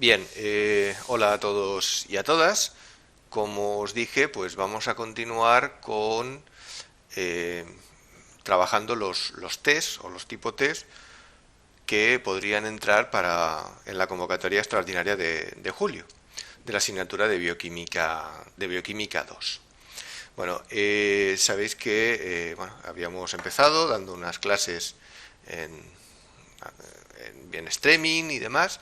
Bien, hola a todos y a todas. Como os dije, pues vamos a continuar con eh, trabajando los test o los tipo test que podrían entrar en la convocatoria extraordinaria de julio de la asignatura de Bioquímica 2. Bueno, sabéis que habíamos empezado dando unas clases en, en streaming y demás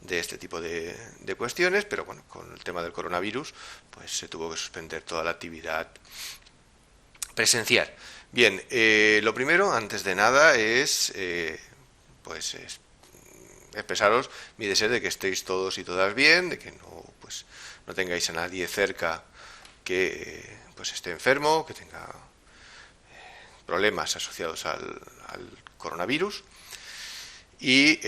de este tipo de cuestiones, pero bueno, con el tema del coronavirus, pues se tuvo que suspender toda la actividad presencial. Bien, lo primero, antes de nada, pues es expresaros mi deseo de que estéis todos y todas bien, de que no tengáis a nadie cerca que pues esté enfermo, que tenga problemas asociados al coronavirus y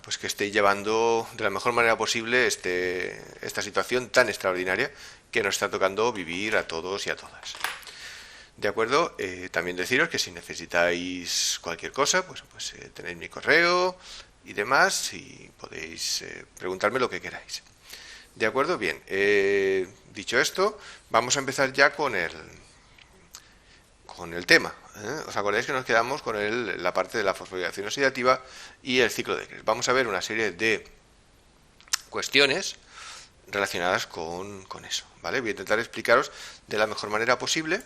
pues que estéis llevando de la mejor manera posible esta situación tan extraordinaria que nos está tocando vivir a todos y a todas. De acuerdo, también deciros que si necesitáis cualquier cosa, pues tenéis mi correo y demás y podéis preguntarme lo que queráis. De acuerdo, bien, dicho esto, vamos a empezar ya con el tema. ¿Os acordáis que nos quedamos con la parte de la fosforilación oxidativa y el ciclo de Krebs? Vamos a ver una serie de cuestiones relacionadas con eso, ¿vale? Voy a intentar explicaros de la mejor manera posible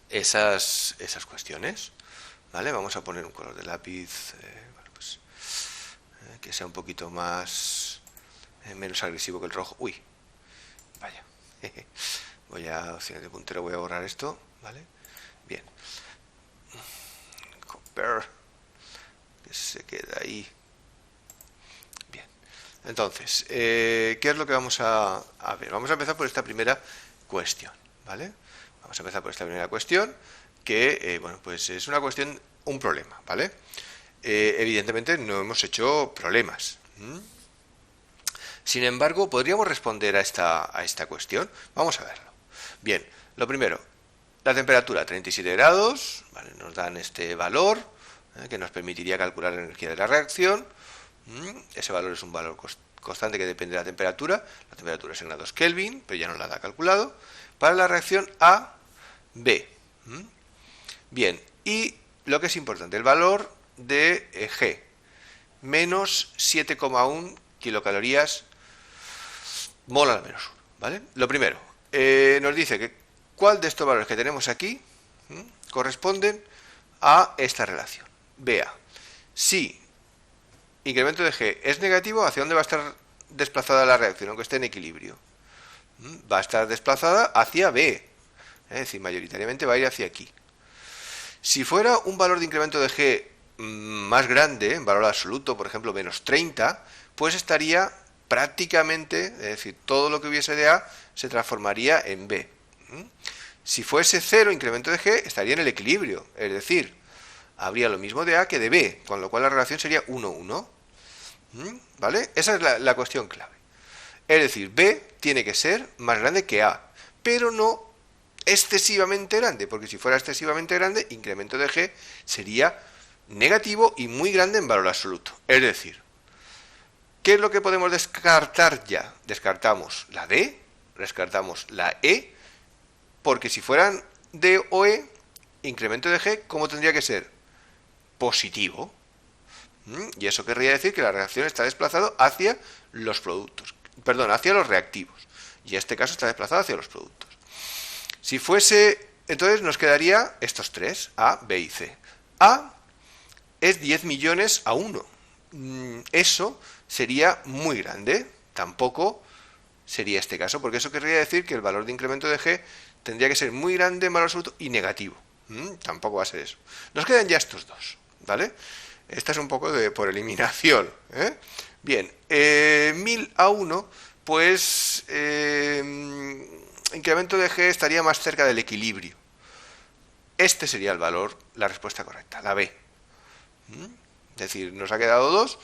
esas cuestiones, ¿vale? Vamos a poner un color de lápiz que sea un poquito menos agresivo que el rojo. Uy, vaya. Voy a opciones de puntero, voy a borrar esto, ¿vale? Bien. Compare, que se queda ahí. Bien. Entonces, ¿qué es lo que vamos a ver? Vamos a empezar por esta primera cuestión, ¿vale? Vamos a empezar por esta primera cuestión, que, pues es una cuestión, un problema, ¿vale? Evidentemente no hemos hecho problemas. Sin embargo, ¿podríamos responder a esta cuestión? Vamos a verlo. Bien, lo primero, la temperatura 37 grados, ¿vale? Nos dan este valor que nos permitiría calcular la energía de la reacción. Ese valor es un valor constante que depende de la temperatura. La temperatura es en grados Kelvin, pero ya nos la da calculado. Para la reacción A, B. Bien, y lo que es importante, el valor de G, menos 7,1 kilocalorías mol a la menos 1, ¿vale? Lo primero, nos dice que cuál de estos valores que tenemos aquí corresponden a esta relación. Vea, si incremento de G es negativo, ¿hacia dónde va a estar desplazada la reacción, aunque esté en equilibrio? Va a estar desplazada hacia B, es decir, mayoritariamente va a ir hacia aquí. Si fuera un valor de incremento de G más grande, en valor absoluto, por ejemplo, menos 30, pues estaría prácticamente, es decir, todo lo que hubiese de A se transformaría en B. Si fuese 0 incremento de G, estaría en el equilibrio, es decir, habría lo mismo de A que de B, con lo cual la relación sería 1,1. ¿Vale? Esa es la cuestión clave. Es decir, B tiene que ser más grande que A, pero no excesivamente grande, porque si fuera excesivamente grande, incremento de G sería negativo y muy grande en valor absoluto. Es decir, ¿qué es lo que podemos descartar ya? Descartamos la D, descartamos la E, porque si fueran D o E, incremento de G, ¿cómo tendría que ser? Positivo. Y eso querría decir que la reacción está desplazada hacia los productos, perdón, hacia los reactivos. Y en este caso está desplazado hacia los productos. Si fuese, entonces nos quedaría estos tres, A, B y C. A es 10 millones a 1. Eso sería muy grande. Tampoco sería este caso, porque eso querría decir que el valor de incremento de G tendría que ser muy grande en valor absoluto y negativo. Tampoco va a ser eso. Nos quedan ya estos dos, ¿vale? Esta es un poco por eliminación. Bien, 1000 a 1, pues incremento de G estaría más cerca del equilibrio. Este sería el valor, la respuesta correcta, la B. Es decir, nos ha quedado dos,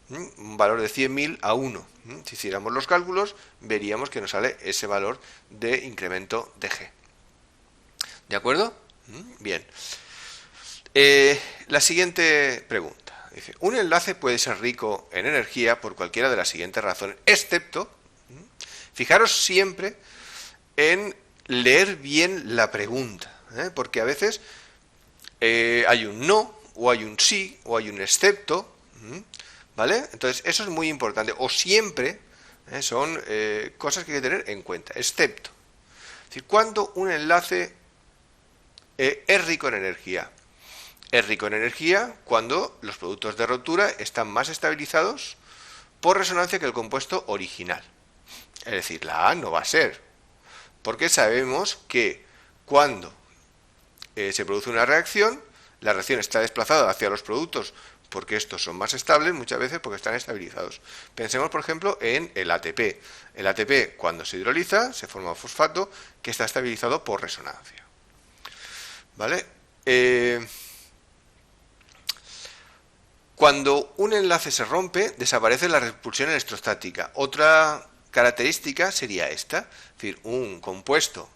un valor de 100.000 a 1. Si hiciéramos los cálculos, veríamos que nos sale ese valor de incremento de G. ¿De acuerdo? Bien. La siguiente pregunta. Dice, un enlace puede ser rico en energía por cualquiera de las siguientes razones, excepto, fijaros siempre en leer bien la pregunta, porque a veces hay un no, o hay un sí, o hay un excepto, ¿vale? Entonces eso es muy importante, o siempre son cosas que hay que tener en cuenta, excepto. Es decir, cuando un enlace es rico en energía. Es rico en energía cuando los productos de rotura están más estabilizados por resonancia que el compuesto original. Es decir, la A no va a ser, porque sabemos que cuando se produce una reacción, la reacción está desplazada hacia los productos porque estos son más estables, muchas veces porque están estabilizados. Pensemos, por ejemplo, en el ATP. El ATP, cuando se hidroliza, se forma un fosfato que está estabilizado por resonancia. ¿Vale? Cuando un enlace se rompe, desaparece la repulsión electrostática. Otra característica sería esta, es decir, un compuesto,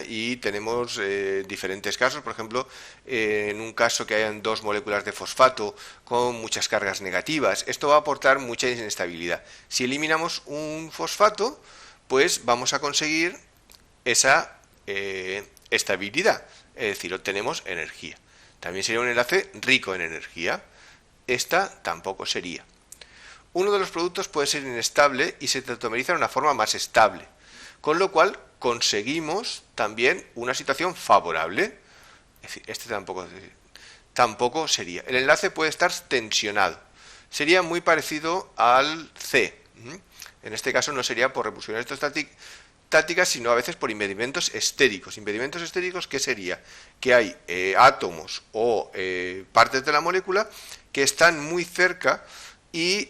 y tenemos diferentes casos, por ejemplo, en un caso que hayan dos moléculas de fosfato con muchas cargas negativas, esto va a aportar mucha inestabilidad. Si eliminamos un fosfato, pues vamos a conseguir esa estabilidad, es decir, obtenemos energía. También sería un enlace rico en energía. Esta tampoco sería. Uno de los productos puede ser inestable y se tautomeriza de una forma más estable, con lo cual conseguimos también una situación favorable. Es decir, este tampoco sería. El enlace puede estar tensionado. Sería muy parecido al C. En este caso no sería por repulsión electrostática, sino a veces por impedimentos estéricos. Impedimentos estéricos, ¿qué sería? Que hay átomos o partes de la molécula que están muy cerca y,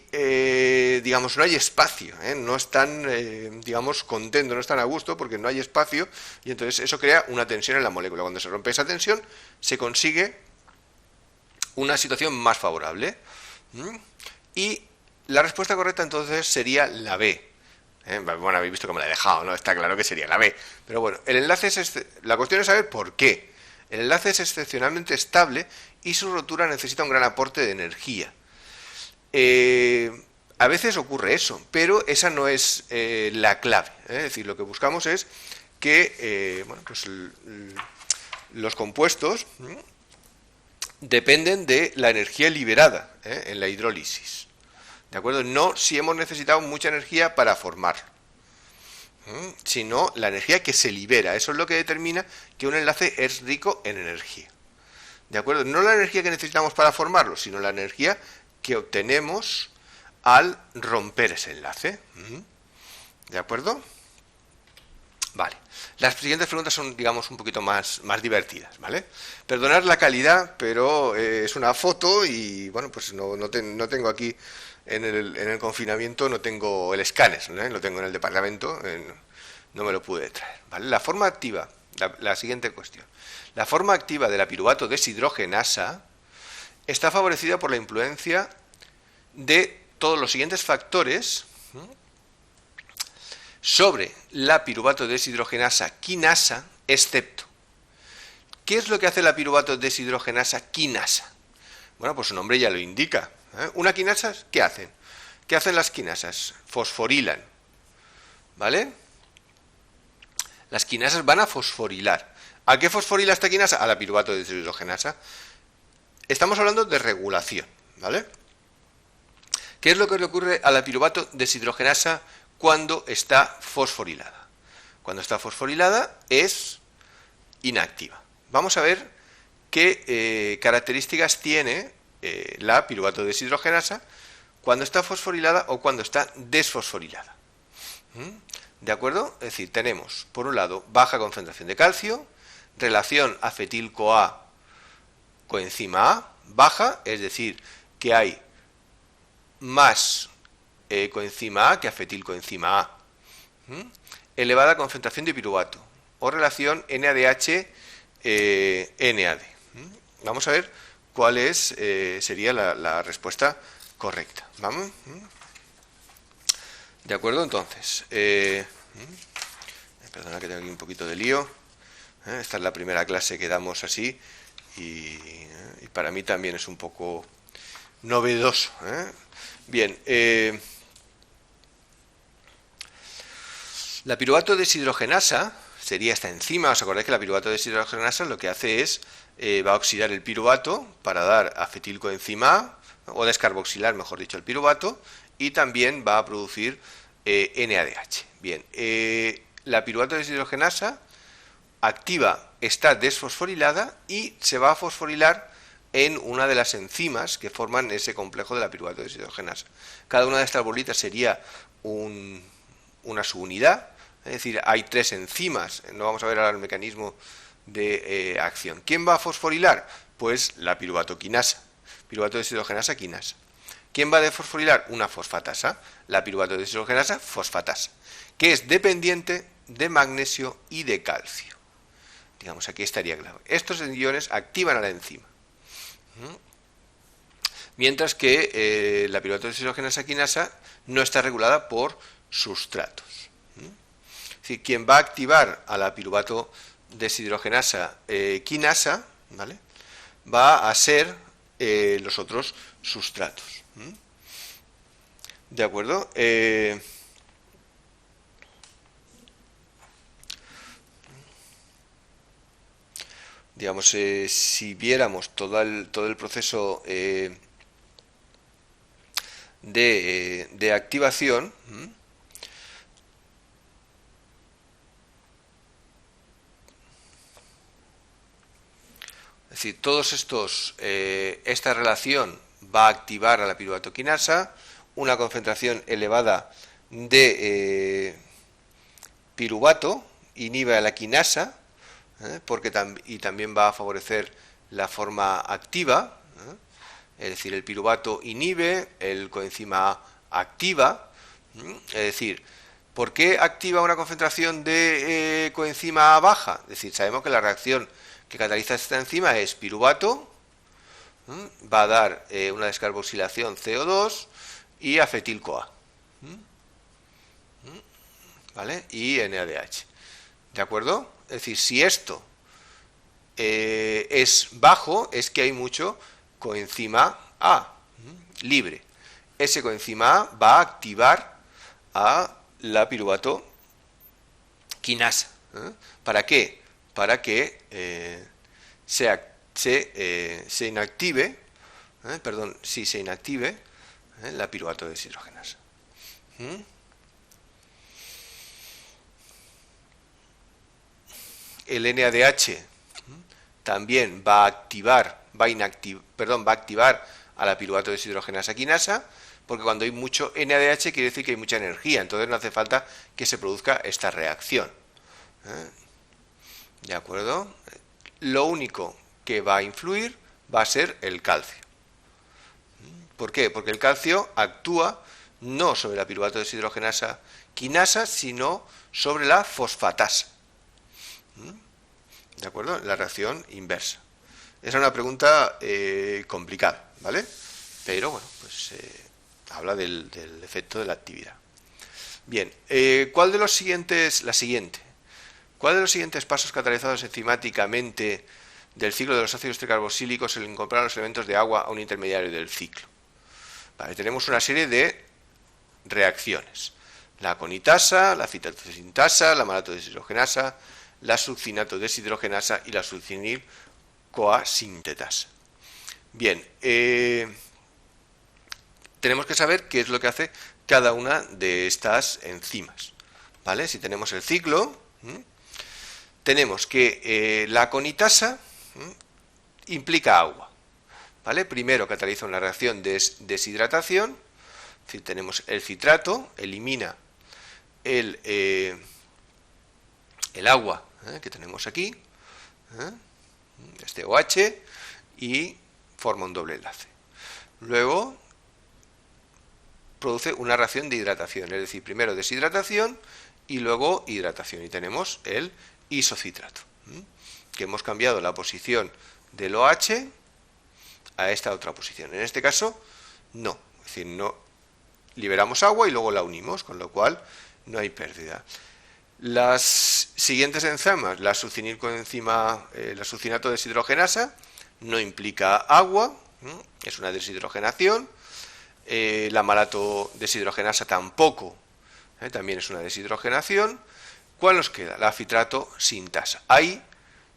digamos, no hay espacio, no están, digamos, contentos, no están a gusto porque no hay espacio y entonces eso crea una tensión en la molécula. Cuando se rompe esa tensión, se consigue una situación más favorable. Y la respuesta correcta entonces sería la B. Bueno, habéis visto que me la he dejado, ¿no? Está claro que sería la B. Pero bueno, el enlace la cuestión es saber por qué. El enlace es excepcionalmente estable y su rotura necesita un gran aporte de energía. A veces ocurre eso, pero esa no es la clave. Es decir, lo que buscamos es que bueno, pues los compuestos dependen de la energía liberada en la hidrólisis. ¿De acuerdo? No si hemos necesitado mucha energía para formarlo, sino la energía que se libera. Eso es lo que determina que un enlace es rico en energía. ¿De acuerdo? No la energía que necesitamos para formarlo, sino la energía que obtenemos al romper ese enlace. ¿De acuerdo? Vale. Las siguientes preguntas son, digamos, un poquito más divertidas, ¿vale? Perdonad la calidad, pero es una foto y, bueno, pues no tengo aquí en el confinamiento, no tengo el escáner, lo tengo en el departamento, no me lo pude traer, ¿vale? La forma activa, la siguiente cuestión. La forma activa de la piruvato deshidrogenasa está favorecida por la influencia de todos los siguientes factores sobre la piruvato deshidrogenasa quinasa, excepto. ¿Qué es lo que hace la piruvato deshidrogenasa quinasa? Bueno, pues su nombre ya lo indica. Una quinasa, ¿qué hacen? ¿Qué hacen las quinasas? Fosforilan, ¿vale? Las quinasas van a fosforilar. ¿A qué fosforila esta quinasa? A la piruvato deshidrogenasa. Estamos hablando de regulación, ¿vale? ¿Qué es lo que le ocurre a la piruvato deshidrogenasa cuando está fosforilada? Cuando está fosforilada es inactiva. Vamos a ver qué características tiene la piruvato deshidrogenasa cuando está fosforilada o cuando está desfosforilada. ¿De acuerdo? Es decir, tenemos, por un lado, baja concentración de calcio, relación acetil-CoA coenzima A, baja, es decir, que hay más coenzima A que acetilcoenzima A. Elevada concentración de piruvato o relación NADH-NAD. Vamos a ver cuál sería la respuesta correcta. ¿Vamos? ¿De acuerdo? Entonces, perdona que tengo aquí un poquito de lío. Esta es la primera clase que damos así y para mí también es un poco novedoso. Bien, la piruvato deshidrogenasa sería esta enzima. Os acordáis que la piruvato deshidrogenasa lo que hace es, va a oxidar el piruvato para dar acetilcoenzima A, o descarboxilar, mejor dicho, el piruvato, y también va a producir NADH. Bien, la piruvato deshidrogenasa activa, está desfosforilada y se va a fosforilar en una de las enzimas que forman ese complejo de la piruvato deshidrogenasa. Cada una de estas bolitas sería una subunidad, es decir, hay 3 enzimas. No vamos a ver ahora el mecanismo de acción. ¿Quién va a fosforilar? Pues la piruvatoquinasa, piruvato deshidrogenasa quinasa. ¿Quién va a desfosforilar? Una fosfatasa, la piruvato deshidrogenasa fosfatasa, que es dependiente de magnesio y de calcio. Digamos, aquí estaría claro. Estos iones activan a la enzima. Mientras que la piruvato deshidrogenasa quinasa no está regulada por sustratos. Es decir, quien va a activar a la piruvato deshidrogenasa quinasa, ¿vale?, va a ser los otros sustratos. ¿De acuerdo? Digamos, si viéramos todo el proceso de activación, es decir, esta relación va a activar a la piruvatoquinasa, una concentración elevada de piruvato inhibe a la quinasa, y también va a favorecer la forma activa, es decir, el piruvato inhibe, el coenzima A activa, es decir, ¿por qué activa una concentración de coenzima A baja? Es decir, sabemos que la reacción que cataliza esta enzima es piruvato, va a dar una descarboxilación CO2 y acetil-CoA, ¿vale? Y NADH, ¿de acuerdo? Es decir, si esto es bajo, es que hay mucho coenzima A libre. Ese coenzima A va a activar a la piruvato quinasa. ¿Para qué? Para que se inactive, se inactive la piruvato deshidrogenasa. El NADH también va a activar, va a activar a la piruvato deshidrogenasa quinasa, porque cuando hay mucho NADH quiere decir que hay mucha energía, entonces no hace falta que se produzca esta reacción. ¿De acuerdo? Lo único que va a influir va a ser el calcio. ¿Por qué? Porque el calcio actúa no sobre la piruvato deshidrogenasa quinasa, sino sobre la fosfatasa. ¿De acuerdo? La reacción inversa. Esa es una pregunta complicada, ¿vale? Pero bueno, pues habla del efecto de la actividad. Bien, ¿cuál de los siguientes pasos catalizados enzimáticamente del ciclo de los ácidos tricarboxílicos se le incorporan los elementos de agua a un intermediario del ciclo? Vale, tenemos una serie de reacciones. La conitasa, la citatosintasa, la malato deshidrogenasa, la succinato deshidrogenasa y la succinil-CoA sintetasa. Bien, tenemos que saber qué es lo que hace cada una de estas enzimas, ¿vale? Si tenemos el ciclo, tenemos que la conitasa implica agua, ¿vale? Primero cataliza una reacción de deshidratación, si tenemos el citrato, elimina el agua que tenemos aquí, este OH, y forma un doble enlace. Luego produce una reacción de hidratación, es decir, primero deshidratación y luego hidratación, y tenemos el isocitrato, que hemos cambiado la posición del OH a esta otra posición. En este caso, no, es decir, no liberamos agua y luego la unimos, con lo cual no hay pérdida. Las siguientes enzimas, la succinato deshidrogenasa, no implica agua, Es una deshidrogenación. La malato deshidrogenasa tampoco, también es una deshidrogenación. ¿Cuál nos queda? La citrato sintasa. Ahí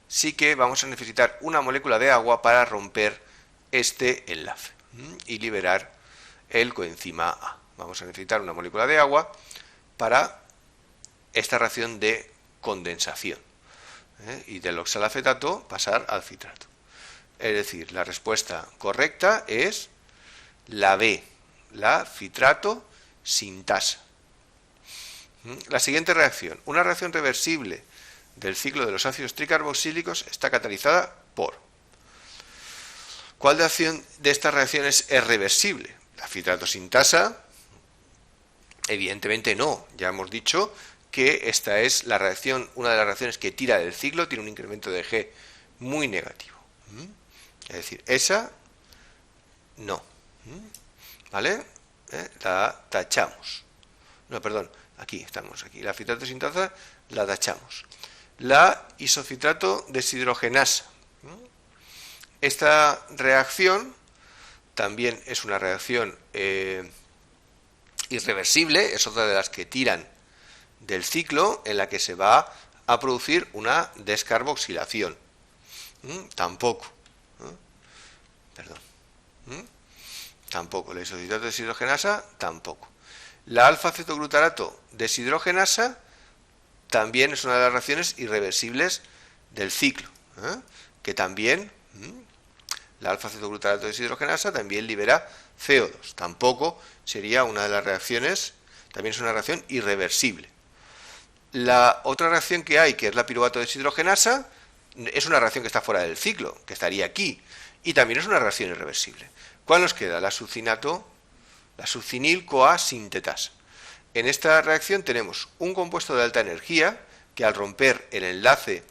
sí que vamos a necesitar una molécula de agua para romper este enlace y liberar el coenzima A. Vamos a necesitar una molécula de agua para esta reacción de condensación y del oxalacetato pasar al citrato. Es decir, la respuesta correcta es la B, la citrato sintasa. La siguiente reacción, una reacción reversible del ciclo de los ácidos tricarboxílicos, está catalizada por. ¿Cuál de estas reacciones es reversible? La citrato sintasa, evidentemente no. Ya hemos dicho que esta es la reacción, una de las reacciones que tira del ciclo, tiene un incremento de G muy negativo. Es decir, esa no. ¿Vale? La tachamos. No, perdón, aquí estamos, aquí. La citrato sintasa la tachamos. La isocitrato deshidrogenasa. Esta reacción también es una reacción irreversible, es otra de las que tiran del ciclo, en la que se va a producir una descarboxilación. Tampoco. Perdón. Tampoco. La isocitrato deshidrogenasa, tampoco. La alfa-cetoglutarato deshidrogenasa también es una de las reacciones irreversibles del ciclo, que también, la alfa-cetoglutarato deshidrogenasa también libera CO2. Tampoco sería una de las reacciones, también es una reacción irreversible. La otra reacción que hay, que es la piruvato deshidrogenasa, es una reacción que está fuera del ciclo, que estaría aquí, y también es una reacción irreversible. ¿Cuál nos queda? La succinil-CoA sintetasa. En esta reacción tenemos un compuesto de alta energía que al romper el enlace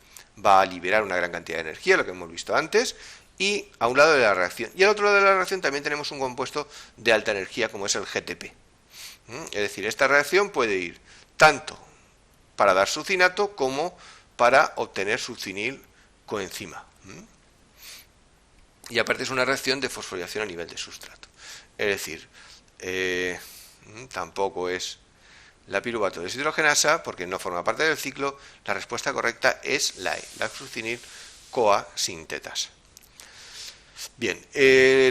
va a liberar una gran cantidad de energía, lo que hemos visto antes, y a un lado de la reacción. Y al otro lado de la reacción también tenemos un compuesto de alta energía como es el GTP. Es decir, esta reacción puede ir tanto para dar succinato como para obtener succinil coenzima. Y aparte es una reacción de fosforilación a nivel de sustrato. Es decir, tampoco es la piruvato deshidrogenasa porque no forma parte del ciclo. La respuesta correcta es la E, la succinil CoA sintetasa. Bien,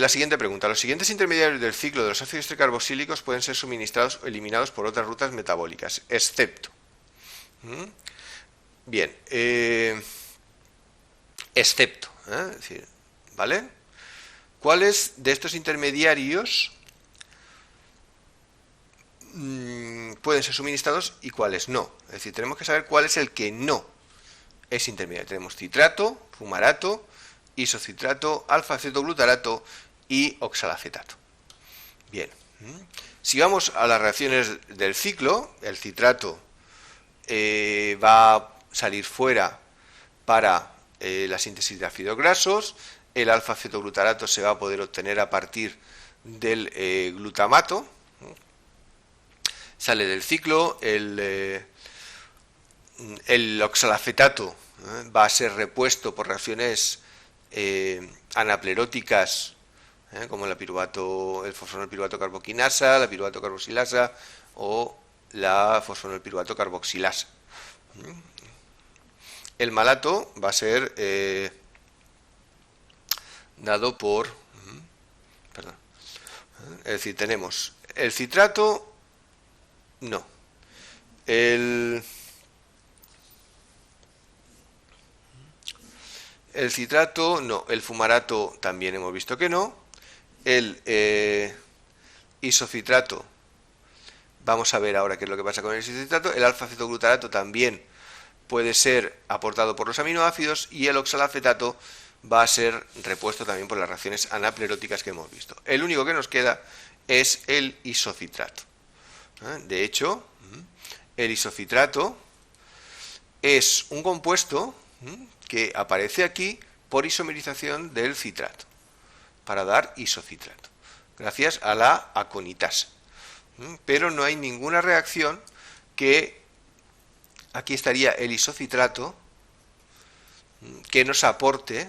la siguiente pregunta. Los siguientes intermediarios del ciclo de los ácidos tricarboxílicos pueden ser suministrados o eliminados por otras rutas metabólicas, excepto. Bien, excepto, es decir, ¿vale? ¿Cuáles de estos intermediarios pueden ser suministrados y cuáles no? Es decir, tenemos que saber cuál es el que no es intermediario. Tenemos citrato, fumarato, isocitrato, alfa-cetoglutarato y oxalacetato. Bien, si vamos a las reacciones del ciclo, el citrato va a salir fuera para la síntesis de ácidos grasos, el alfa-cetoglutarato se va a poder obtener a partir del glutamato, sale del ciclo, el oxalacetato va a ser repuesto por reacciones anapleróticas, como el fosfonolpiruvato carboquinasa, la piruvato carboxilasa o la fosfonolpiruvato carboxilasa. El malato va a ser dado por, perdón, es decir, tenemos el citrato, no, el citrato, no, el fumarato también hemos visto que no, el isocitrato, vamos a ver ahora qué es lo que pasa con el isocitrato, el alfa-cetoglutarato también puede ser aportado por los aminoácidos y el oxalacetato va a ser repuesto también por las reacciones anapleróticas que hemos visto. El único que nos queda es el isocitrato. De hecho, el isocitrato es un compuesto que aparece aquí por isomerización del citrato, para dar isocitrato, gracias a la aconitasa. Pero no hay ninguna reacción que, aquí estaría el isocitrato, que nos aporte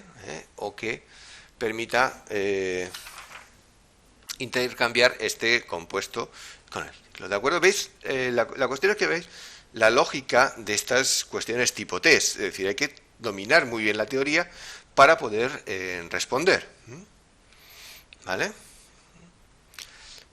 o que permita intercambiar este compuesto con el ciclo. ¿De acuerdo? ¿Veis? La cuestión es que veis la lógica de estas cuestiones tipo test. Es decir, hay que dominar muy bien la teoría para poder responder. ¿Vale?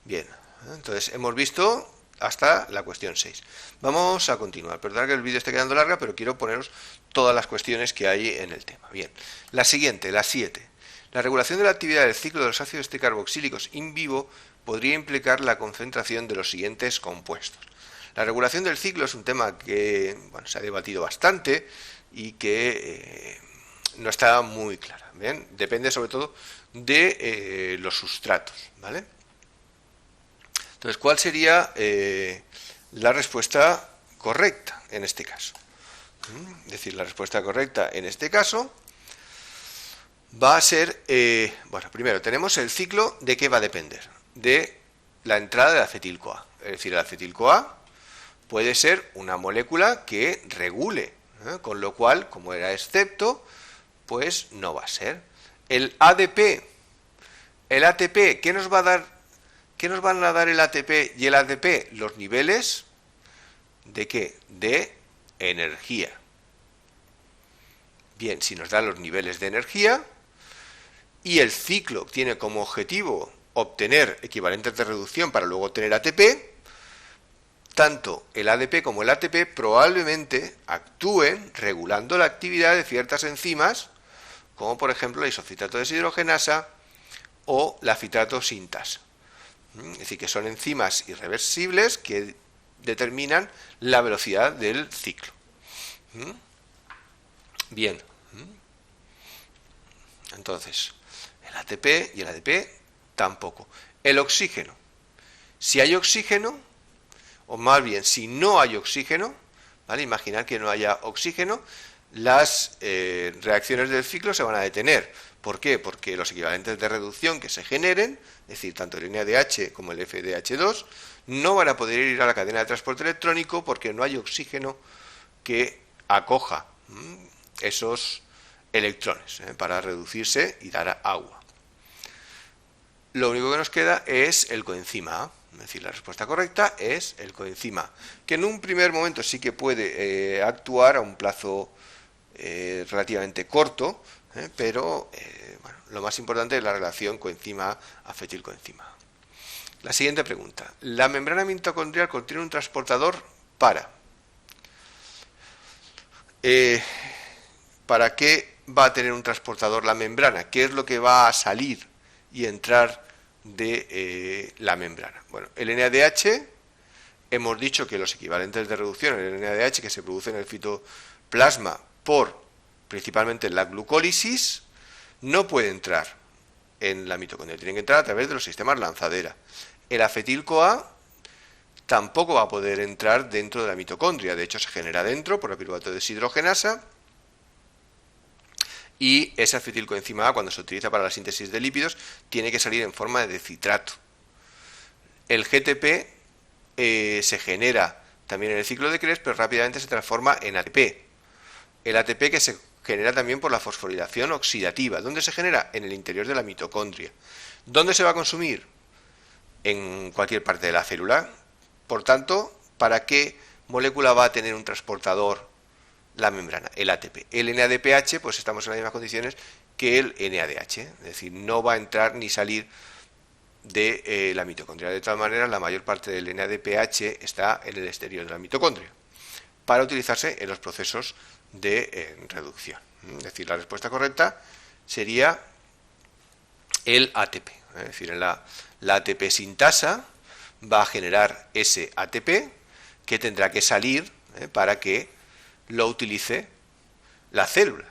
Bien, entonces hemos visto hasta la cuestión 6. Vamos a continuar. Perdón que el vídeo esté quedando larga, pero quiero poneros todas las cuestiones que hay en el tema. Bien, la siguiente, la 7. La regulación de la actividad del ciclo de los ácidos tricarboxílicos in vivo podría implicar la concentración de los siguientes compuestos. La regulación del ciclo es un tema que se ha debatido bastante y que no está muy clara. ¿Bien? Depende sobre todo de los sustratos, ¿vale? Entonces, ¿cuál sería la respuesta correcta en este caso? Es decir, la respuesta correcta en este caso va a ser, primero tenemos el ciclo. ¿De qué va a depender? De la entrada del acetil-CoA. Es decir, el acetil-CoA puede ser una molécula que regule, con lo cual, como era excepto, pues no va a ser. El ADP, el ATP, ¿qué nos va a dar? ¿Qué nos van a dar el ATP y el ADP? Los niveles ¿de qué? De energía. Bien, si nos dan los niveles de energía y el ciclo tiene como objetivo obtener equivalentes de reducción para luego obtener ATP, tanto el ADP como el ATP probablemente actúen regulando la actividad de ciertas enzimas, como por ejemplo la isocitrato deshidrogenasa o la citrato sintasa. Es decir, que son enzimas irreversibles que determinan la velocidad del ciclo. Bien. Entonces, el ATP y el ADP tampoco. El oxígeno. Si hay oxígeno, o más bien, si no hay oxígeno, ¿vale? Imaginar que no haya oxígeno, las reacciones del ciclo se van a detener. ¿Por qué? Porque los equivalentes de reducción que se generen, es decir, tanto el NADH como el FDH2, no van a poder ir a la cadena de transporte electrónico porque no hay oxígeno que acoja esos electrones para reducirse y dar agua. Lo único que nos queda es el coenzima A. Es decir, la respuesta correcta es el coenzima A, que en un primer momento sí que puede actuar a un plazo relativamente corto, pero lo más importante es la relación coenzima A-acetilcoenzima A. La siguiente pregunta. La membrana mitocondrial contiene un transportador para... ¿Para qué va a tener un transportador la membrana? ¿Qué es lo que va a salir y entrar de la membrana? Bueno, el NADH, hemos dicho que los equivalentes de reducción, el NADH que se produce en el fitoplasma por principalmente la glucólisis, no puede entrar en la mitocondria, tiene que entrar a través de los sistemas lanzadera. El acetil-CoA tampoco va a poder entrar dentro de la mitocondria, de hecho se genera dentro por la piruvato deshidrogenasa, y ese acetilcoenzima A, cuando se utiliza para la síntesis de lípidos, tiene que salir en forma de citrato. El GTP se genera también en el ciclo de Krebs, pero rápidamente se transforma en ATP. El ATP que se genera también por la fosforilación oxidativa. ¿Dónde se genera? En el interior de la mitocondria. ¿Dónde se va a consumir? En cualquier parte de la célula. Por tanto, ¿para qué molécula va a tener un transportador la membrana? El ATP. El NADPH, pues estamos en las mismas condiciones que el NADH. Es decir, no va a entrar ni salir de la mitocondria. De todas maneras, la mayor parte del NADPH está en el exterior de la mitocondria para utilizarse en los procesos de reducción. Es decir, la respuesta correcta sería el ATP. Es decir, la ATP sintasa va a generar ese ATP que tendrá que salir para que lo utilice la célula.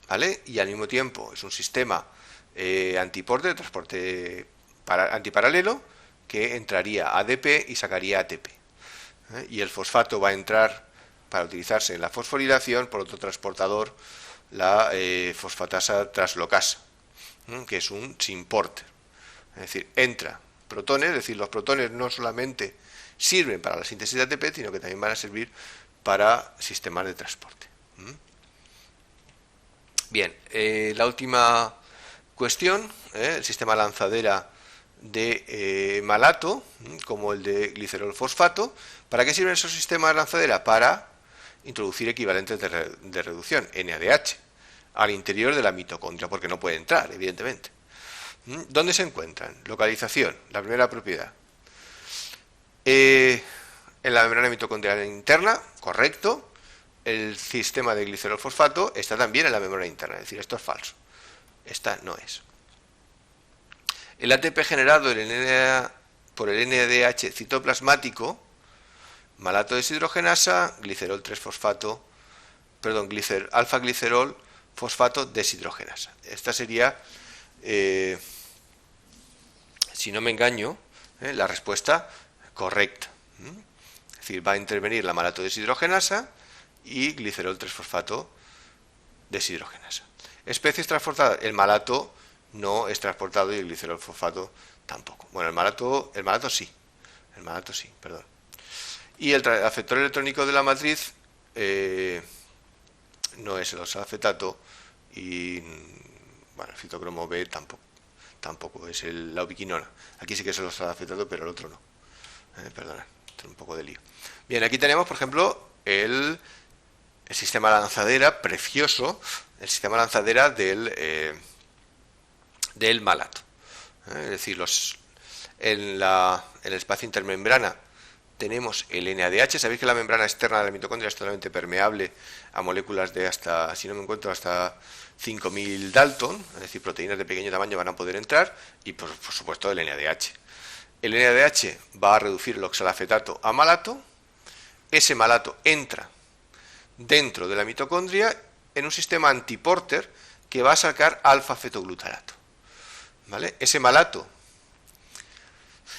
¿Vale? Y al mismo tiempo es un sistema antiporte, de transporte antiparalelo, que entraría ADP y sacaría ATP. Y el fosfato va a entrar para utilizarse en la fosforilación por otro transportador, la fosfatasa translocasa, que es un synporter. Es decir, entra protones, es decir, los protones no solamente sirven para la síntesis de ATP, sino que también van a servir para sistemas de transporte. Bien, la última cuestión, el sistema lanzadera de malato, como el de glicerol fosfato. ¿Para qué sirven esos sistemas de lanzadera? Para introducir equivalentes de reducción, NADH, al interior de la mitocondria, porque no puede entrar, evidentemente. ¿Dónde se encuentran? Localización, la primera propiedad. En la membrana mitocondrial interna, correcto. El sistema de glicerol fosfato está también en la membrana interna, es decir, esto es falso. Esta no es. El ATP generado por el NADH citoplasmático, malato deshidrogenasa, glicerol 3-fosfato, perdón, alfa-glicerol fosfato deshidrogenasa. Esta sería, si no me engaño, la respuesta correcta. Es decir, va a intervenir la malato deshidrogenasa y glicerol 3-fosfato deshidrogenasa. Especies transportadas. El malato no es transportado y el glicerol fosfato tampoco. Bueno, el malato sí. El malato sí, perdón. Y el afector electrónico de la matriz no es el oxalafetato y, bueno, el citocromo B tampoco es la ubiquinona. Aquí sí que es el oxalafetato, pero el otro no. Perdona, tengo un poco de lío. Bien, aquí tenemos, por ejemplo, el sistema lanzadera precioso, el sistema lanzadera del malato. Es decir, en el espacio intermembrana tenemos el NADH. Sabéis que la membrana externa de la mitocondria es totalmente permeable a moléculas de hasta, si no me encuentro, hasta 5000 Dalton, es decir, proteínas de pequeño tamaño van a poder entrar, y por supuesto el NADH. El NADH va a reducir el oxalafetato a malato. Ese malato entra dentro de la mitocondria en un sistema antiporter que va a sacar alfa-fetoglutarato. ¿Vale? Ese malato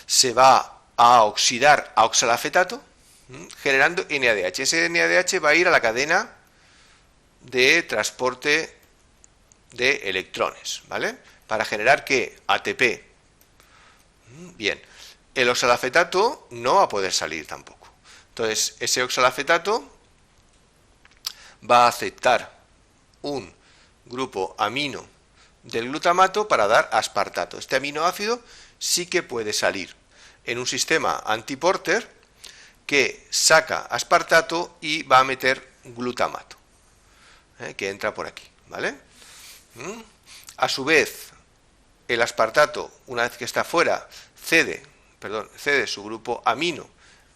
se va a oxidar a oxalafetato, generando NADH. Ese NADH va a ir a la cadena de transporte de electrones, ¿vale? Para generar, ¿qué? ATP. Bien, el oxalafetato no va a poder salir tampoco. Entonces, ese oxalafetato va a aceptar un grupo amino del glutamato para dar aspartato. Este aminoácido sí que puede salir en un sistema antiporter que saca aspartato y va a meter glutamato, que entra por aquí, ¿vale? A su vez, el aspartato, una vez que está fuera, cede su grupo amino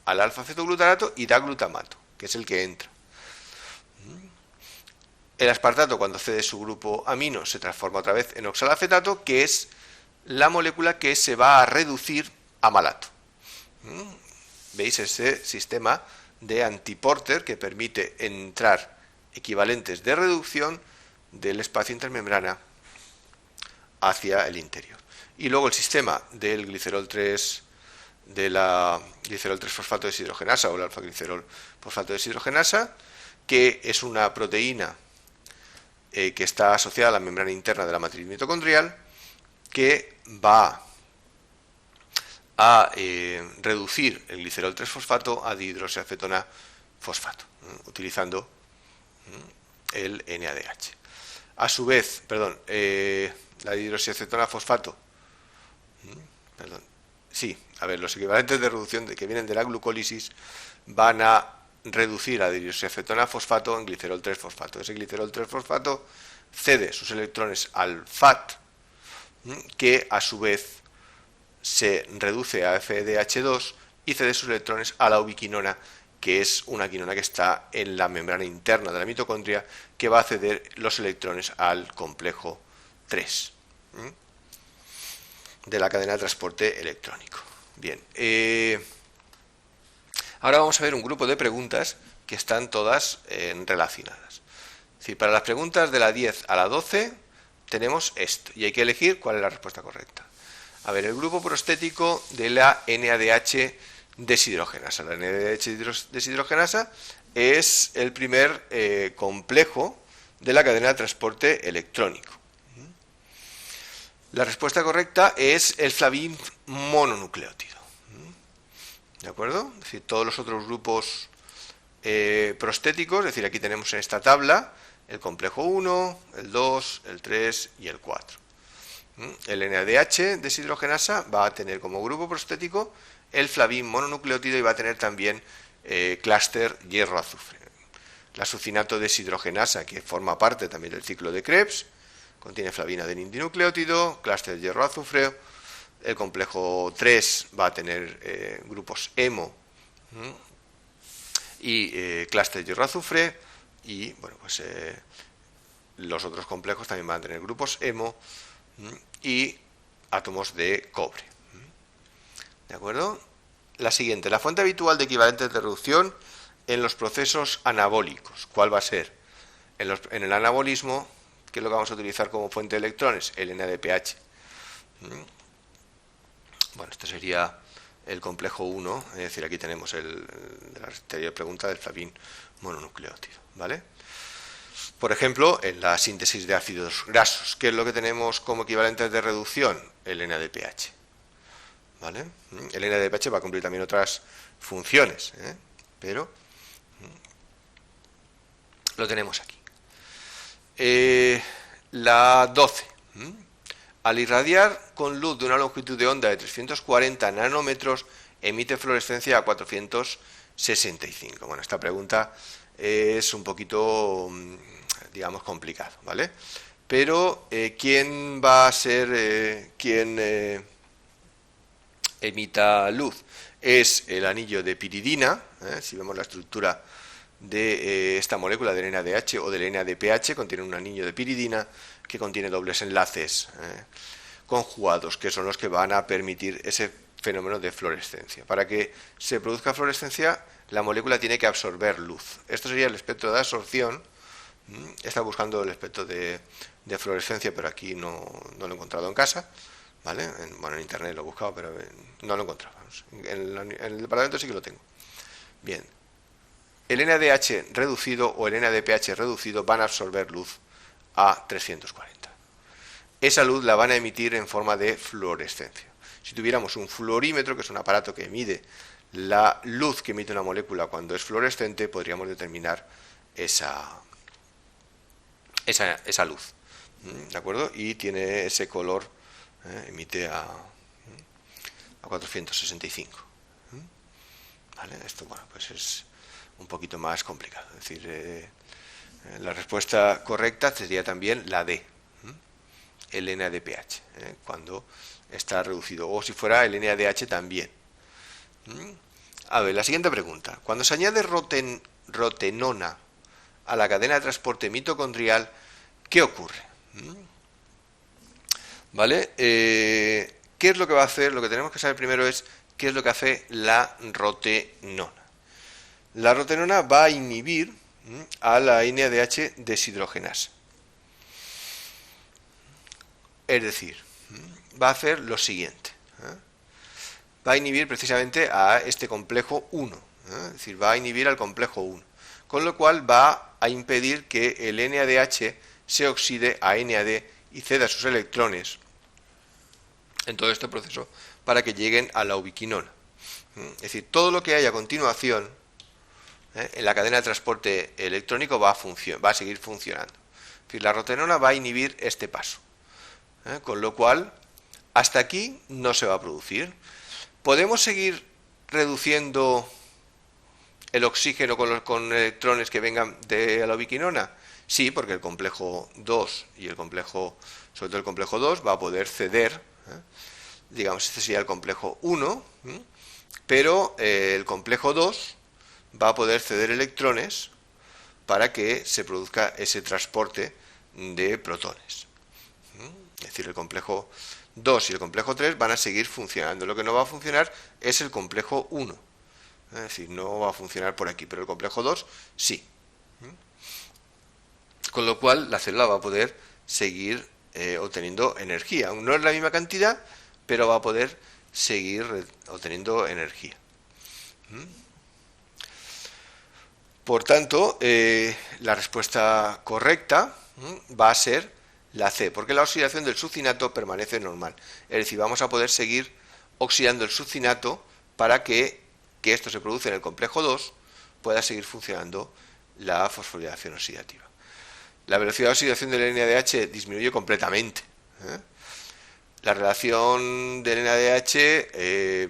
al alfa-fetoglutarato y da glutamato, que es el que entra. El aspartato, cuando cede su grupo amino, se transforma otra vez en oxalafetato, que es la molécula que se va a reducir a malato. ¿Veis ese sistema de antiporter que permite entrar equivalentes de reducción del espacio intermembrana hacia el interior? Y luego el sistema del glicerol 3, de la glicerol 3-fosfato deshidrogenasa o el alfa-glicerol fosfato deshidrogenasa, que es una proteína que está asociada a la membrana interna de la matriz mitocondrial, que va a reducir el glicerol 3-fosfato a dihidroxiacetona fosfato, utilizando el NADH. A su vez, la dihidroxiacetona fosfato, los equivalentes de reducción que vienen de la glucólisis van a reducir a dihidroxiacetona fosfato en glicerol 3-fosfato. Ese glicerol 3-fosfato cede sus electrones al FAT, que a su vez se reduce a FDH2 y cede sus electrones a la ubiquinona, que es una quinona que está en la membrana interna de la mitocondria, que va a ceder los electrones al complejo 3 de la cadena de transporte electrónico. Bien, ahora vamos a ver un grupo de preguntas que están todas relacionadas. Es decir, para las preguntas de la 10 a la 12 tenemos esto, y hay que elegir cuál es la respuesta correcta. A ver, el grupo prostético de la NADH deshidrogenasa. La NADH deshidrogenasa es el primer complejo de la cadena de transporte electrónico. La respuesta correcta es el flavin mononucleótido. ¿De acuerdo? Es decir, todos los otros grupos prostéticos, es decir, aquí tenemos en esta tabla el complejo 1, el 2, el 3 y el 4. El NADH deshidrogenasa va a tener como grupo prostético el flavín mononucleótido y va a tener también clúster hierro-azufre. La succinato deshidrogenasa, que forma parte también del ciclo de Krebs, contiene flavina dinucleótido, clúster hierro-azufre. El complejo 3 va a tener grupos hemo y clúster hierro-azufre, y bueno, pues los otros complejos también van a tener grupos hemo y átomos de cobre. ¿De acuerdo? La siguiente, la fuente habitual de equivalentes de reducción en los procesos anabólicos. ¿Cuál va a ser? En el anabolismo, ¿qué es lo que vamos a utilizar como fuente de electrones? El NADPH. Bueno, este sería el complejo 1, es decir, aquí tenemos de la anterior pregunta del flavín mononucleótido, ¿vale? Por ejemplo, en la síntesis de ácidos grasos, ¿qué es lo que tenemos como equivalentes de reducción? El NADPH, ¿vale? El NADPH va a cumplir también otras funciones, pero lo tenemos aquí. La 12. Al irradiar con luz de una longitud de onda de 340 nanómetros, emite fluorescencia a 465. Bueno, esta pregunta es un poquito, digamos, complicado, ¿vale? Pero, ¿quién va a ser quien emita luz? Es el anillo de piridina, si vemos la estructura de esta molécula del NADH o del NADPH, contiene un anillo de piridina que contiene dobles enlaces conjugados, que son los que van a permitir ese fenómeno de fluorescencia. Para que se produzca fluorescencia, la molécula tiene que absorber luz. Esto sería el espectro de absorción. Está buscando el espectro de fluorescencia, pero aquí no lo he encontrado en casa, ¿vale? En internet lo he buscado, pero no lo he encontrado. En el departamento sí que lo tengo. Bien. El NADH reducido o el NADPH reducido van a absorber luz a 340. Esa luz la van a emitir en forma de fluorescencia. Si tuviéramos un fluorímetro, que es un aparato que mide la luz que emite una molécula cuando es fluorescente, podríamos determinar esa luz. ¿De acuerdo? Y tiene ese color, emite a 465. ¿Vale? Esto, bueno, pues es un poquito más complicado. Es decir, la respuesta correcta sería también la D, el NADPH, cuando está reducido, o si fuera el NADH también. A ver, la siguiente pregunta. Cuando se añade rotenona a la cadena de transporte mitocondrial, ¿qué ocurre? ¿Vale? ¿Qué es lo que va a hacer? Lo que tenemos que saber primero es qué es lo que hace la rotenona. La rotenona va a inhibir a la NADH deshidrogenasa. Es decir, va a hacer lo siguiente. Va a inhibir precisamente a este complejo 1. Es decir, va a inhibir al complejo 1. Con lo cual va a impedir que el NADH se oxide a NAD y ceda sus electrones en todo este proceso para que lleguen a la ubiquinona. Es decir, todo lo que haya a continuación en la cadena de transporte electrónico va a seguir funcionando. Es decir, la rotenona va a inhibir este paso. Con lo cual, hasta aquí no se va a producir. ¿Podemos seguir reduciendo el oxígeno con electrones que vengan de la ubiquinona? Sí, porque el complejo 2 y el complejo, sobre todo el complejo 2, va a poder ceder. Digamos, este sería el complejo 1, pero el complejo 2 va a poder ceder electrones para que se produzca ese transporte de protones. Es decir, el complejo 2 y el complejo 3 van a seguir funcionando. Lo que no va a funcionar es el complejo 1. Es decir, no va a funcionar por aquí, pero el complejo 2 sí. Con lo cual, la célula va a poder seguir obteniendo energía. No es la misma cantidad, pero va a poder seguir obteniendo energía. Por tanto, la respuesta correcta va a ser la C, porque la oxidación del succinato permanece normal. Es decir, vamos a poder seguir oxidando el succinato para que esto se produce en el complejo 2 pueda seguir funcionando la fosforilación oxidativa. La velocidad de oxidación del NADH disminuye completamente. la relación del NADH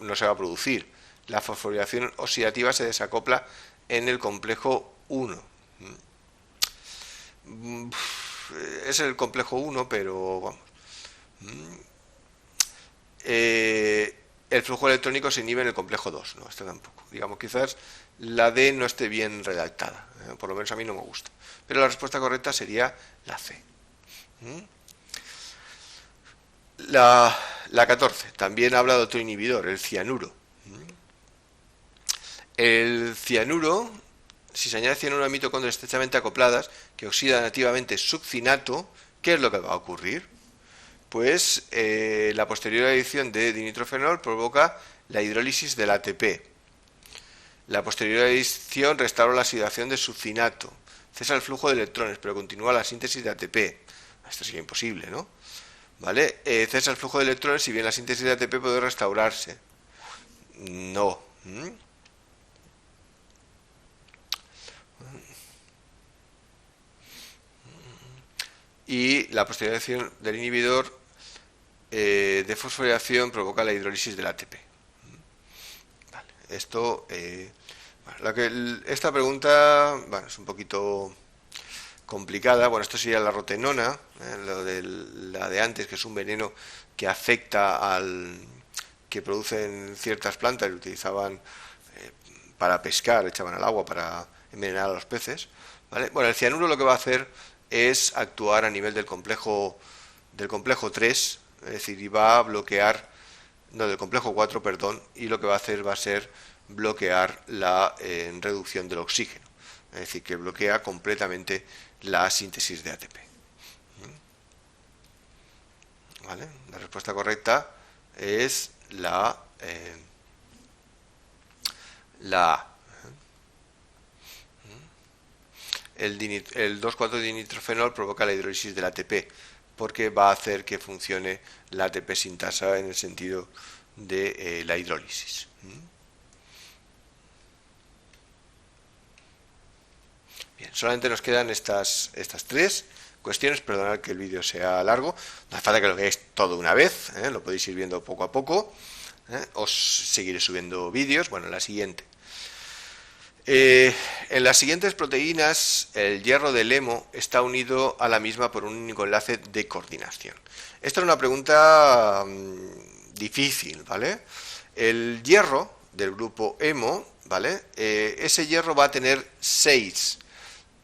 no se va a producir. La fosforilación oxidativa se desacopla en el complejo 1. Es el complejo 1, pero vamos. El flujo electrónico se inhibe en el complejo 2, no, este tampoco. Digamos, quizás la D no esté bien redactada, por lo menos a mí no me gusta. Pero la respuesta correcta sería la C. La 14, también habla de otro inhibidor, el cianuro. El cianuro, si se añade cianuro a mitocondrias estrechamente acopladas que oxidan activamente succinato, ¿qué es lo que va a ocurrir? Pues la posterior adición de dinitrofenol provoca la hidrólisis del ATP. La posterior adición restaura la oxidación de succinato. Cesa el flujo de electrones, pero continúa la síntesis de ATP. Esto sería imposible, ¿no? ¿Vale? Cesa el flujo de electrones, si bien la síntesis de ATP puede restaurarse. No. Y la posterior adición del inhibidor de fosforilación provoca la hidrólisis del ATP. Vale, esto, esta pregunta es un poquito complicada. Bueno, esto sería la rotenona, lo de la de antes, que es un veneno que afecta que producen ciertas plantas y utilizaban para pescar, echaban al agua para envenenar a los peces. ¿Vale? Bueno, el cianuro lo que va a hacer es actuar a nivel del complejo 3, es decir, y va a bloquear, no, del complejo 4, perdón, y lo que va a hacer va a ser bloquear la reducción del oxígeno, es decir, que bloquea completamente la síntesis de ATP. ¿Vale? La respuesta correcta es la A. El 2,4-dinitrofenol provoca la hidrólisis del ATP, porque va a hacer que funcione la ATP sintasa en el sentido de la hidrólisis. Bien, solamente nos quedan estas tres cuestiones. Perdonad que el vídeo sea largo, no hace falta que lo veáis todo una vez, lo podéis ir viendo poco a poco. Os seguiré subiendo vídeos. Bueno, la siguiente. En las siguientes proteínas, el hierro del hemo está unido a la misma por un único enlace de coordinación. Esta es una pregunta difícil, ¿vale? El hierro del grupo hemo, ¿vale? Ese hierro va a tener 6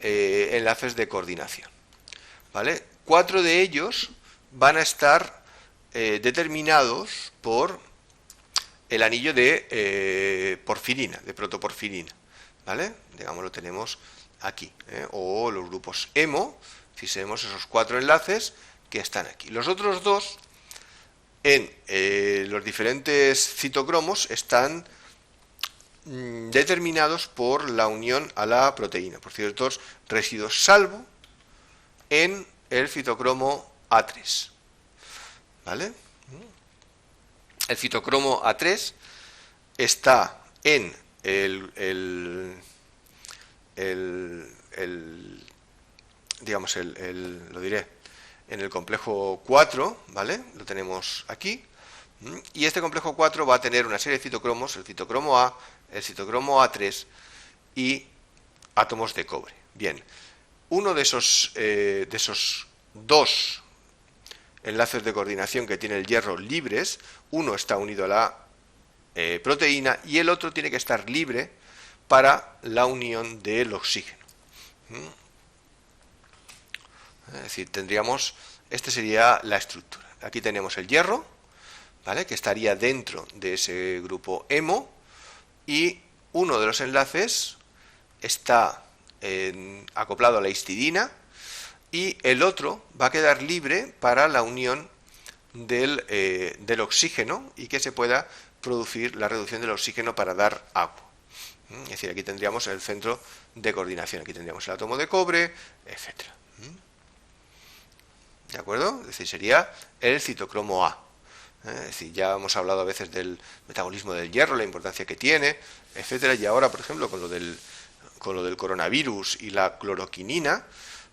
enlaces de coordinación, ¿vale? 4 de ellos van a estar determinados por el anillo de porfirina, de protoporfirina, ¿vale? Digamos, lo tenemos aquí, o los grupos hemo, fijemos esos 4 enlaces que están aquí. Los otros 2 en los diferentes citocromos están determinados por la unión a la proteína, por ciertos residuos, salvo en el citocromo A3, ¿vale? El citocromo A3 está en lo diré, en el complejo 4, ¿vale? Lo tenemos aquí. Y este complejo 4 va a tener una serie de citocromos, el citocromo A, el citocromo A3 y átomos de cobre. Bien, uno de esos 2 enlaces de coordinación que tiene el hierro libres, uno está unido a la proteína y el otro tiene que estar libre para la unión del oxígeno. Es decir, tendríamos, esta sería la estructura. Aquí tenemos el hierro, ¿vale?, que estaría dentro de ese grupo hemo, y uno de los enlaces está acoplado a la histidina y el otro va a quedar libre para la unión del oxígeno y que se pueda producir la reducción del oxígeno para dar agua. Es decir, aquí tendríamos el centro de coordinación, aquí tendríamos el átomo de cobre, etcétera. ¿De acuerdo? Es decir, sería el citocromo A. Es decir, ya hemos hablado a veces del metabolismo del hierro, la importancia que tiene, etcétera, y ahora, por ejemplo, con lo del coronavirus y la cloroquinina,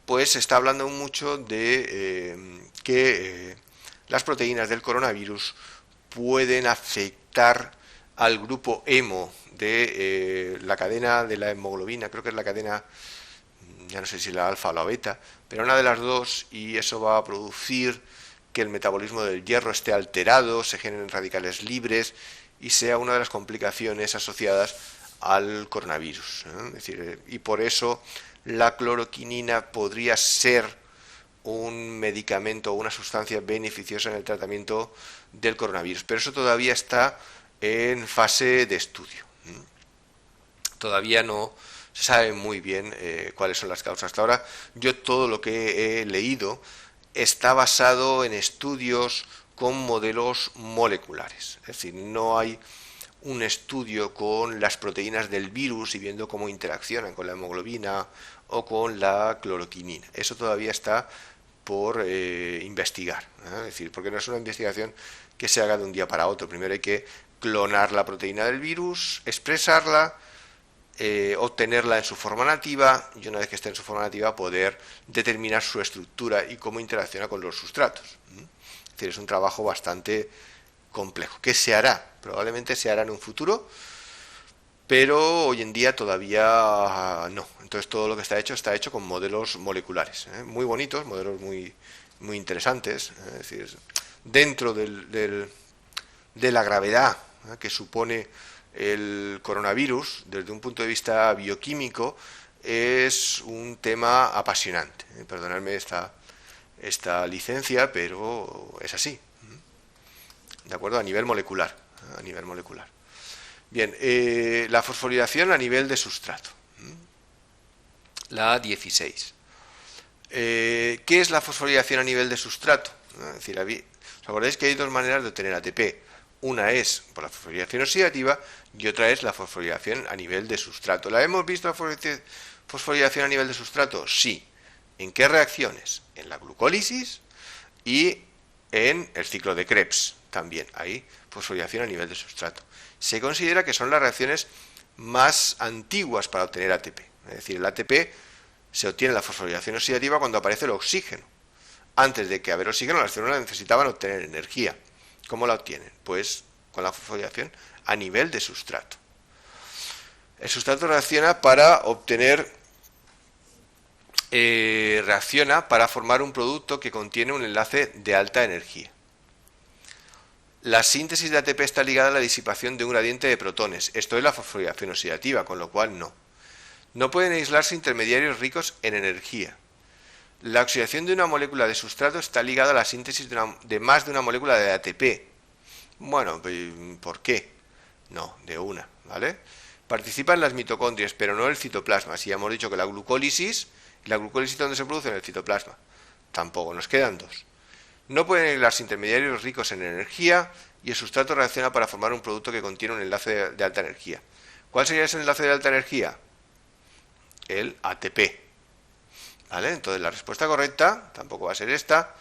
pues se está hablando mucho de que las proteínas del coronavirus pueden afectar al grupo hemo de la cadena de la hemoglobina, creo que es la cadena, ya no sé si la alfa o la beta, pero una de las dos, y eso va a producir que el metabolismo del hierro esté alterado, se generen radicales libres y sea una de las complicaciones asociadas al coronavirus, ¿eh? Es decir, y por eso la cloroquinina podría ser un medicamento o una sustancia beneficiosa en el tratamiento del coronavirus, pero eso todavía está en fase de estudio. Todavía no se sabe muy bien cuáles son las causas. Hasta ahora yo todo lo que he leído está basado en estudios con modelos moleculares, es decir, no hay un estudio con las proteínas del virus y viendo cómo interaccionan con la hemoglobina o con la cloroquinina. Eso todavía está por investigar, ¿eh? Es decir, porque no es una investigación que se haga de un día para otro. Primero hay que clonar la proteína del virus, expresarla, obtenerla en su forma nativa y una vez que esté en su forma nativa poder determinar su estructura y cómo interacciona con los sustratos. Es decir, es un trabajo bastante complejo. ¿Qué se hará? Probablemente se hará en un futuro, pero hoy en día todavía no. Entonces todo lo que está hecho con modelos moleculares, ¿eh? Muy bonitos, modelos muy interesantes, ¿eh? Es decir, dentro de la gravedad, ¿eh?, que supone el coronavirus, desde un punto de vista bioquímico, es un tema apasionante. Perdonadme esta licencia, pero es así. ¿De acuerdo? A nivel molecular. A nivel molecular. Bien, la fosforilación a nivel de sustrato. La 16. ¿Qué es la fosforilación a nivel de sustrato? Es decir, ¿os acordáis que hay dos maneras de obtener ATP? Una es por la fosforilación oxidativa y otra es la fosforilación a nivel de sustrato. ¿La hemos visto la fosforilación a nivel de sustrato? Sí. ¿En qué reacciones? En la glucólisis y en el ciclo de Krebs también. Hay fosforilación a nivel de sustrato. Se considera que son las reacciones más antiguas para obtener ATP. Es decir, el ATP se obtiene en la fosforilación oxidativa cuando aparece el oxígeno. Antes de que haber oxígeno, las células necesitaban obtener energía. ¿Cómo la obtienen? Pues con la fosforilación a nivel de sustrato. El sustrato reacciona para formar un producto que contiene un enlace de alta energía. La síntesis de ATP está ligada a la disipación de un gradiente de protones. Esto es la fosforilación oxidativa, con lo cual no. No pueden aislarse intermediarios ricos en energía. La oxidación de una molécula de sustrato está ligada a la síntesis de más de una molécula de ATP. Bueno, ¿por qué? No, de una, ¿vale? Participan las mitocondrias, pero no el citoplasma. Si ya hemos dicho que la glucólisis ¿dónde se produce? En el citoplasma. Tampoco, nos quedan dos. No pueden aislarse intermediarios ricos en energía y el sustrato reacciona para formar un producto que contiene un enlace de alta energía. ¿Cuál sería ese enlace de alta energía? El ATP. ¿Vale? Entonces la respuesta correcta tampoco va a ser esta,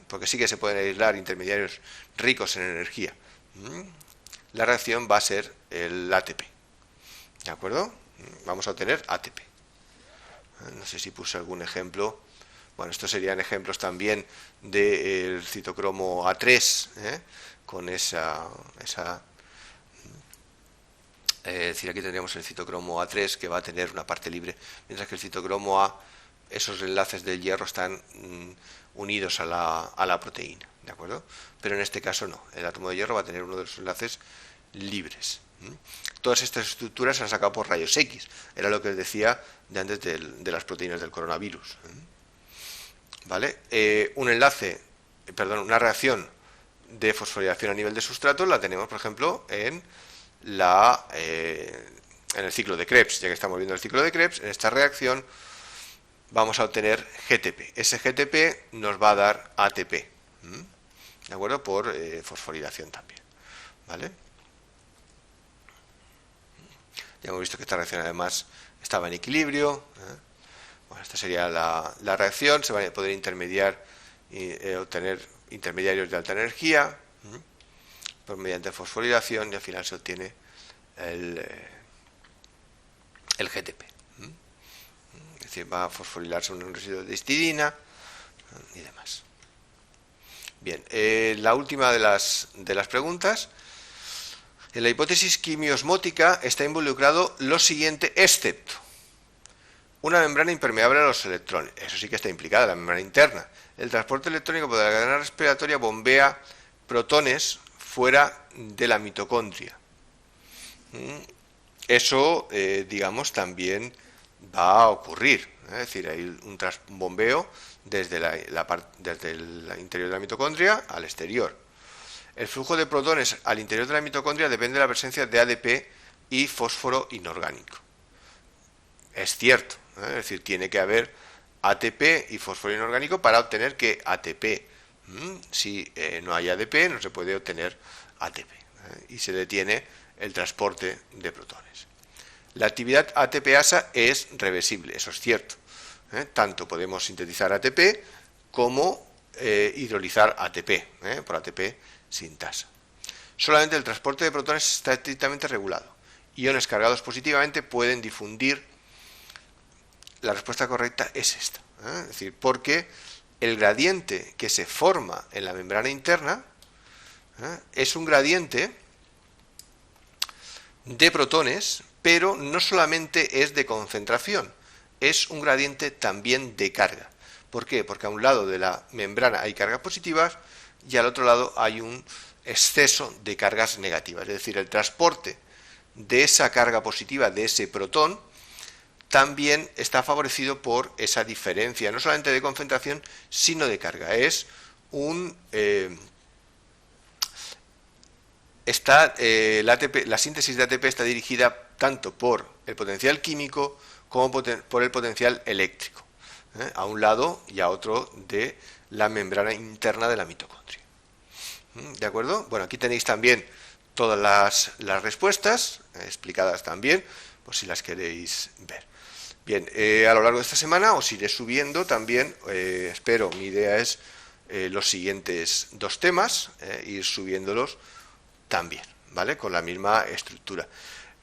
porque sí que se pueden aislar intermediarios ricos en energía. La reacción va a ser el ATP. ¿De acuerdo? Vamos a obtener ATP. No sé si puse algún ejemplo. Bueno, estos serían ejemplos también del citocromo A3, con esa es decir, aquí tendríamos el citocromo A3 que va a tener una parte libre, mientras que el citocromo A, esos enlaces del hierro están unidos a la proteína, ¿de acuerdo? Pero en este caso no, el átomo de hierro va a tener uno de los enlaces libres. Todas estas estructuras se han sacado por rayos X, era lo que os decía de antes de las proteínas del coronavirus. ¿Vale? Una reacción de fosforilación a nivel de sustrato la tenemos, por ejemplo, en el ciclo de Krebs. Ya que estamos viendo el ciclo de Krebs, en esta reacción vamos a obtener GTP. Ese GTP nos va a dar ATP, ¿de acuerdo? Por fosforilación también, ¿vale? Ya hemos visto que esta reacción además estaba en equilibrio. Bueno, esta sería la reacción. Se van a poder obtener intermediarios de alta energía mediante fosforilación y al final se obtiene el GTP. Es decir, va a fosforilarse un residuo de histidina y demás. Bien, la última de las preguntas. En la hipótesis quimiosmótica está involucrado lo siguiente, excepto una membrana impermeable a los electrones. Eso sí que está implicada, la membrana interna. El transporte electrónico por la cadena respiratoria bombea protones fuera de la mitocondria. Eso, digamos, también va a ocurrir. Es decir, hay un bombeo desde el interior de la mitocondria al exterior. El flujo de protones al interior de la mitocondria depende de la presencia de ADP y fósforo inorgánico. Es cierto, es decir, tiene que haber ATP y fósforo inorgánico para obtener que ATP. Si no hay ADP, no se puede obtener ATP y se detiene el transporte de protones. La actividad ATPasa es reversible, eso es cierto. Tanto podemos sintetizar ATP como hidrolizar ATP, por ATP sintasa. Solamente el transporte de protones está estrictamente regulado. Iones cargados positivamente pueden difundir. La respuesta correcta es esta. Es decir, porque el gradiente que se forma en la membrana interna es un gradiente de protones, pero no solamente es de concentración, es un gradiente también de carga. ¿Por qué? Porque a un lado de la membrana hay cargas positivas y al otro lado hay un exceso de cargas negativas. Es decir, el transporte de esa carga positiva, de ese protón, también está favorecido por esa diferencia, no solamente de concentración, sino de carga. Es un... la síntesis de ATP está dirigida tanto por el potencial químico como por el potencial eléctrico, a un lado y a otro de la membrana interna de la mitocondria. ¿De acuerdo? Bueno, aquí tenéis también todas las respuestas explicadas también, por si las queréis ver. Bien, a lo largo de esta semana os iré subiendo también, espero, mi idea es los siguientes 2 temas, ir subiéndolos también, ¿vale? Con la misma estructura.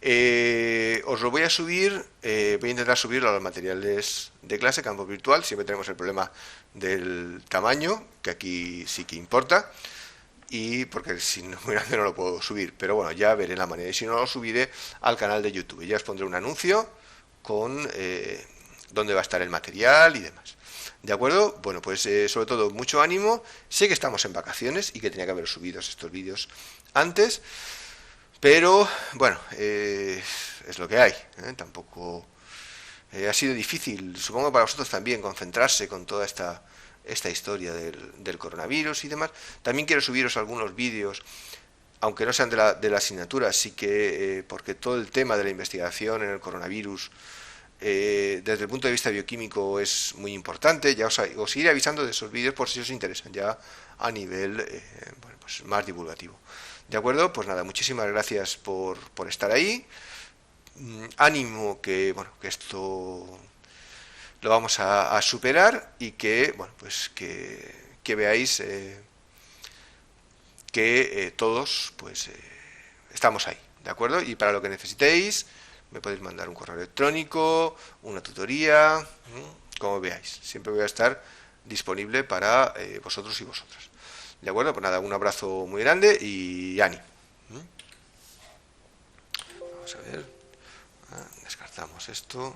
Os lo voy a subir, voy a intentar subirlo a los materiales de clase, campo virtual, siempre tenemos el problema del tamaño, que aquí sí que importa, y porque si no muy grande no lo puedo subir, pero bueno, ya veré la manera, y si no lo subiré al canal de YouTube, ya os pondré un anuncio con dónde va a estar el material y demás. ¿De acuerdo? Bueno, pues sobre todo mucho ánimo, sé que estamos en vacaciones y que tenía que haber subido estos vídeos antes, pero bueno, es lo que hay, tampoco ha sido difícil, supongo para vosotros también, concentrarse con toda esta historia del coronavirus y demás. También quiero subiros algunos vídeos, aunque no sean de la asignatura, sí que porque todo el tema de la investigación en el coronavirus desde el punto de vista bioquímico es muy importante. Ya os iré avisando de esos vídeos por si os interesan, ya a nivel bueno, pues más divulgativo. ¿De acuerdo? Pues nada, muchísimas gracias por estar ahí. Ánimo que, bueno, que esto lo vamos a superar y que, bueno, pues que veáis que todos pues estamos ahí, ¿de acuerdo? Y para lo que necesitéis me podéis mandar un correo electrónico, una tutoría, como veáis. Siempre voy a estar disponible para vosotros y vosotras. ¿De acuerdo? Pues nada, un abrazo muy grande y ánimo. Vamos a ver. Descartamos esto.